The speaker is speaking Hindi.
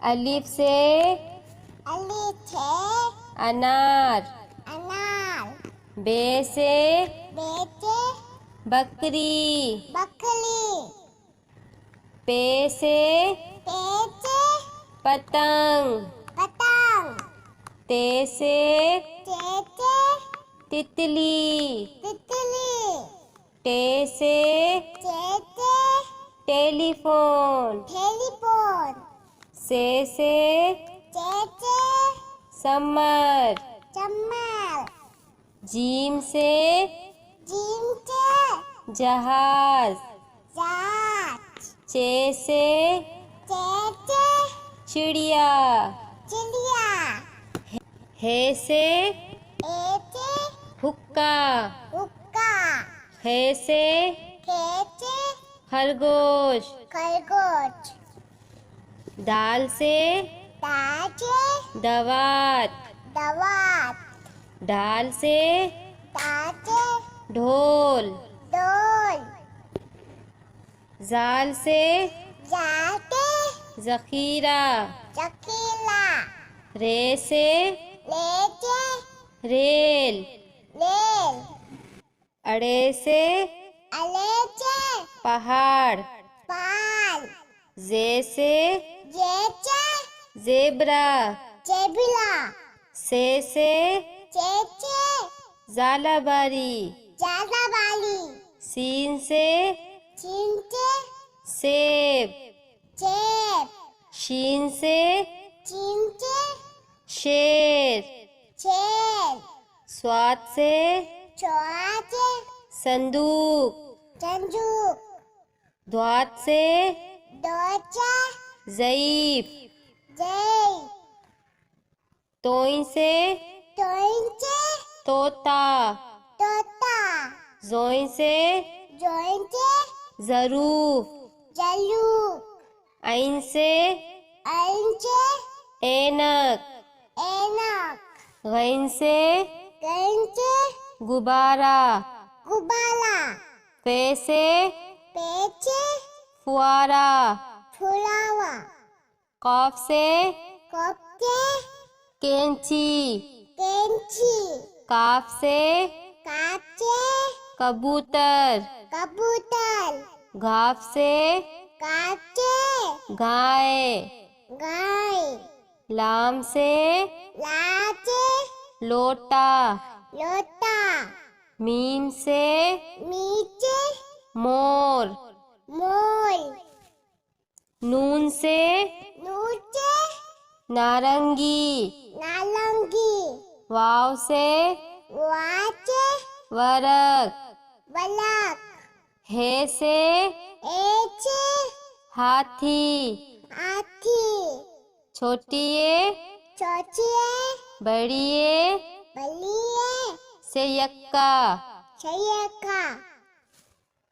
अलिफ से अनार। बे से बकरी। पे से पतंग। ते से तितली। टे से टेलीफोन। से समर। जीम से जहाज। चे से चिड़िया। हे से हुक्का। हे से खरगोश। दाल से दवात। ढाल से ढोल। जाल से जखीरा। रे से रेल। अड़े से पहाड़। जे से जेब्रा। से झालाबारी। सीन से सेब। शीन से शेर। स्वाद से संदूक। द्वात से ज़ईफ। तोई से तोता। जोई से ज़रूफ। ऐन से ऐनक। गैन से गुब्बारा। फे से फुआरा। कॉफ से कैंची। काफ से कबूतर। घाफ से गाय। लाम से लोटा। मीम से मोर। नून से नारंगी। वाव से वरक। हे से हाथी। छोटिए बड़िए से यक्का।